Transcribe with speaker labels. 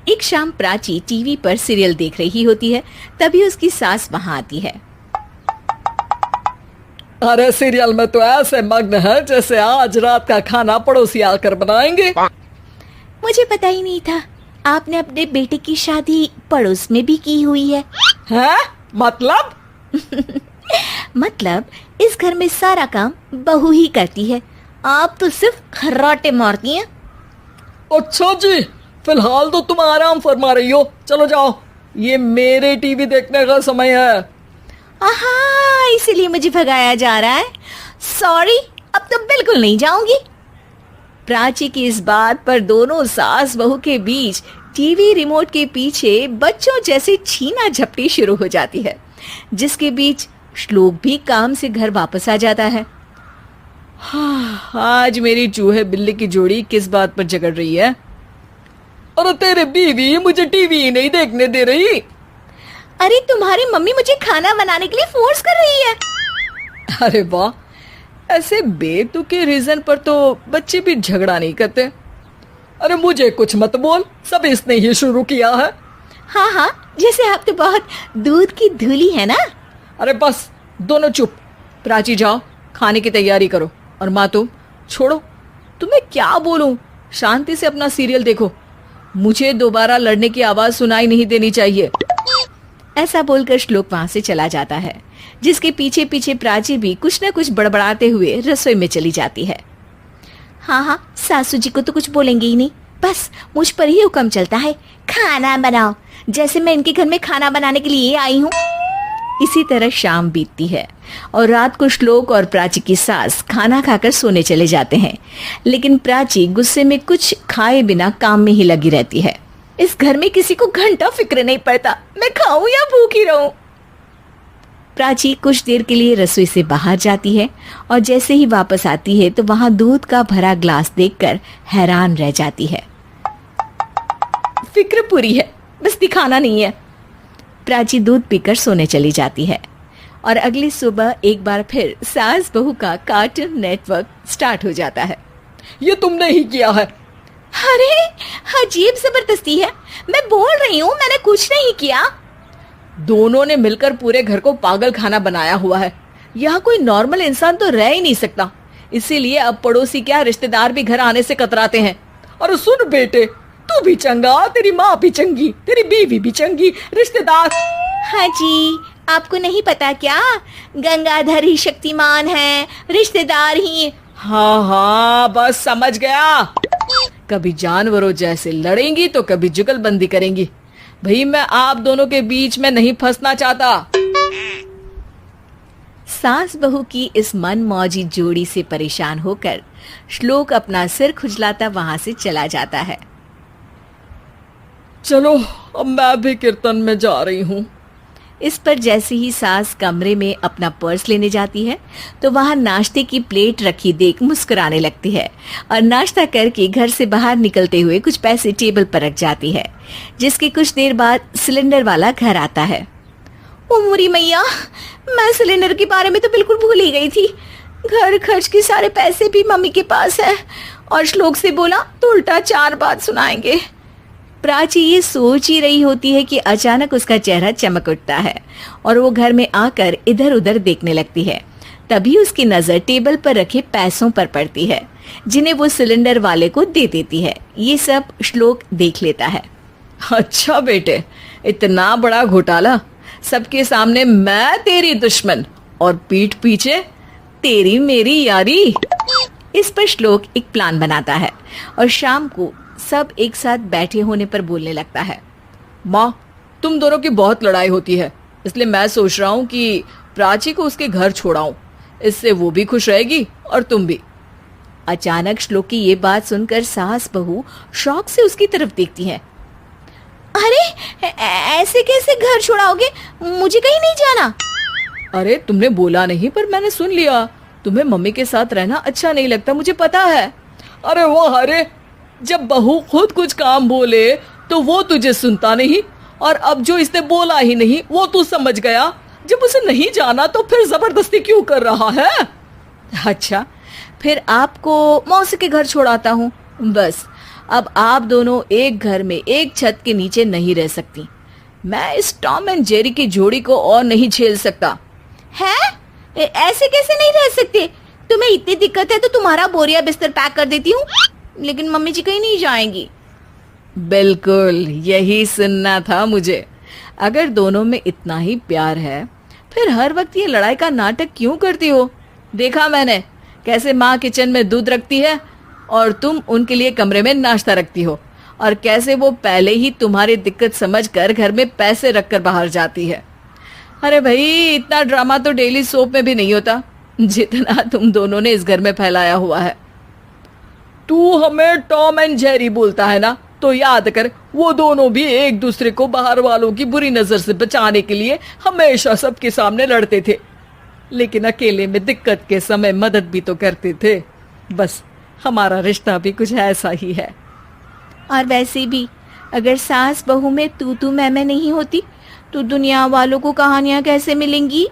Speaker 1: एक शाम प्राची टीवी पर सीरियल देख रही होती है। तभी उसकी सास वहां आती है।
Speaker 2: अरे सीरियल में तो ऐसे मग्न है जैसे आज रात का खाना पड़ोसी आकर बनाएंगे।
Speaker 1: मुझे पता ही नहीं था आपने अपने बेटे की शादी पड़ोस में भी की हुई है।
Speaker 2: हैं? मतलब?
Speaker 1: मतलब इस घर में सारा काम बहू ही करती है, आप तो सिर्फ खर्राटे मारती हैं।
Speaker 2: अच्छा जी, फिलहाल तो तुम आराम फरमा रही हो, चलो जाओ, ये मेरे टीवी देखने का समय है।
Speaker 1: आहा, इसीलिए मुझे भगाया जा रहा है। सॉरी, अब तो बिल्कुल नहीं जाऊंगी। प्राची की इस बात पर दोनों सास बहू के बीच टीवी रिमोट के पीछे बच्चों जैसे छीना झपटी शुरू हो जाती है, जिसके बीच श्लोक भी काम से घर वापस आ जाता है।
Speaker 2: हाँ, आज मेरी चूहे बिल्ली की जोड़ी किस बात पर झगड़ रही है? अरे तेरे बीवी मुझे टीवी ही नहीं देखने दे रही।
Speaker 1: अरे तुम्हारी मम्मी मुझे खाना बनाने के लिए फोर्स कर रही है।
Speaker 2: अरे वाह, ऐसे बेतुके रीजन पर तो बच्चे भी झगड़ा नहीं करते। अरे मुझे कुछ मत बोल, सब इसने ही शुरू किया है।
Speaker 1: हाँ हाँ, जैसे आप तो बहुत दूध की धूली है ना।
Speaker 2: अरे बस, दोनों चुप। प्राची जाओ, खाने की तैयारी करो। और माँ तुम छोड़ो, तुम्हें क्या बोलूं, शांति से अपना सीरियल देखो, मुझे दोबारा लड़ने की आवाज सुनाई नहीं देनी चाहिए।
Speaker 1: ऐसा बोलकर श्लोक वहां से चला जाता है, जिसके पीछे पीछे प्राची भी कुछ न कुछ बड़बड़ाते हुए रसोई में चली जाती है। हाँ हाँ, सासू जी को तो कुछ बोलेंगे ही नहीं, बस मुझ पर ही हुक्म चलता है, खाना बनाओ, जैसे मैं इनके घर में खाना बनाने के लिए आई हूँ। इसी तरह शाम बीतती है और रात को श्लोक और प्राची की सास खाना खाकर सोने चले जाते हैं, लेकिन प्राची गुस्से में कुछ खाए बिना काम में ही लगी रहती है। इस घर में किसी को घंटा फिक्र नहीं पड़ता, मैं खाऊं या भूखी रहूं। प्राची कुछ देर के लिए रसोई से बाहर जाती है और जैसे ही वापस आती है तो वहां दूध का भरा ग्लास देखकर हैरान रह जाती है। फिक्र पूरी है, बस दिखाना नहीं है। प्राची दूध पीकर सोने चली जाती है और अगली सुबह एक बार फिर सास बहू का कार्टून नेटवर्क स्टार्ट हो जाता है।
Speaker 2: ये तुमने ही किया है।
Speaker 1: अरे अजीब जबरदस्ती है, मैं बोल रही हूँ मैंने कुछ नहीं किया।
Speaker 2: दोनों ने मिलकर पूरे घर को पागल खाना बनाया हुआ है। यहाँ कोई नॉर्मल इंसान तो रह ही नहीं सकता, इसीलिए अब पड़ोसी क्या रिश्तेदार भी घर आने से कतराते हैं। और सुन बेटे, तू भी चंगा, तेरी माँ भी चंगी, तेरी बीवी भी चंगी, रिश्तेदार।
Speaker 1: हाँ जी, आपको नहीं पता क्या, गंगाधर ही शक्तिमान है, रिश्तेदार ही।
Speaker 2: हाँ हाँ, बस समझ गया। कभी जानवरों जैसे लड़ेंगी तो कभी जुगलबंदी करेंगी। भाई मैं आप दोनों के बीच में नहीं फंसना चाहता।
Speaker 1: सास बहू की इस मनमौजी जोड़ी से परेशान होकर श्लोक अपना सिर खुजलाता वहां से चला जाता है।
Speaker 2: चलो अब मैं भी कीर्तन में जा रही हूँ।
Speaker 1: इस पर जैसे ही सास कमरे में अपना पर्स लेने जाती है तो वहां नाश्ते की प्लेट रखी देख मुस्कुराने लगती है और नाश्ता करके घर से बाहर निकलते हुए कुछ पैसे टेबल पर रख जाती है, जिसके कुछ देर बाद सिलेंडर वाला घर आता है। ओ मोरी मैया, मैं सिलेंडर के बारे में तो बिल्कुल भूल ही गई थी। घर खर्च के सारे पैसे भी मम्मी के पास है और श्लोक से बोला तो उल्टा 4 बात सुनाएंगे। प्राची ये सोच ही रही होती है कि अचानक उसका चेहरा चमक उठता है और वो घर में आकर इधर उधर देखने लगती है। तभी उसकी नजर टेबल पर रखे पैसों पर पड़ती है, जिन्हें वो सिलेंडर वाले को दे देती है। ये सब श्लोक देख लेता है।
Speaker 2: अच्छा बेटे, इतना बड़ा घोटाला, सबके सामने मैं तेरी दुश्मन और पीठ पीछे तेरी मेरी यारी। इस पर श्लोक एक प्लान बनाता है और शाम को सब एक साथ बैठे होने पर बोलने लगता है। माँ, तुम दोनों की बहुत लड़ाई होती है, इसलिए मैं सोच रहा हूँ कि प्राची को उसके घर छोड़ाऊं, इससे वो भी खुश रहेगी और तुम भी।
Speaker 1: अचानक श्लोक की ये बात सुनकर सास बहू शौक से उसकी तरफ देखती है। अरे ऐसे कैसे घर छोड़ाओगे, मुझे कहीं नहीं जाना।
Speaker 2: अरे तुमने बोला नहीं पर मैंने सुन लिया, तुम्हें मम्मी के साथ रहना अच्छा नहीं लगता, मुझे पता है। अरे वो, अरे जब बहू खुद कुछ काम बोले तो वो तुझे सुनता नहीं, और अब जो इसने बोला ही नहीं वो तू समझ गया। जब उसे नहीं जाना तो फिर जबरदस्ती क्यों कर रहा है?
Speaker 1: अच्छा, फिर आपको मौसी के घर छोड़ाता हूँ, बस
Speaker 2: अब आप दोनों एक घर में एक छत के नीचे नहीं रह सकती। मैं इस टॉम एंड जेरी की जोड़ी को और नहीं झेल सकता।
Speaker 1: है? ऐसे कैसे नहीं रह सकते? तुम्हें इतनी दिक्कत है तो तुम्हारा बोरिया बिस्तर पैक कर देती हूँ, लेकिन मम्मी जी कहीं नहीं जाएंगी।
Speaker 2: बिल्कुल यही सुनना था मुझे। अगर दोनों में इतना ही प्यार है फिर हर वक्त ये लड़ाई का नाटक क्यों करती हो? देखा मैंने कैसे माँ किचन में दूध रखती है और तुम उनके लिए कमरे में नाश्ता रखती हो, और कैसे वो पहले ही तुम्हारी दिक्कत समझकर घर में पैसे रखकर बाहर जाती है। अरे भाई, इतना ड्रामा तो डेली सोप में भी नहीं होता जितना तुम दोनों ने इस घर में फैलाया हुआ है। तू हमें टॉम एंड जेरी बोलता है ना, तो याद कर वो दोनों भी एक दूसरे को बाहर वालों की बुरी नजर से बचाने के लिए हमेशा सबके सामने लड़ते थे, लेकिन अकेले में दिक्कत के समय मदद भी तो करते थे। बस हमारा रिश्ता भी कुछ ऐसा ही है।
Speaker 1: और वैसे भी अगर सास बहू में तू मैं नहीं होती तो दुनिया वालों को कहानियां कैसे मिलेंगी?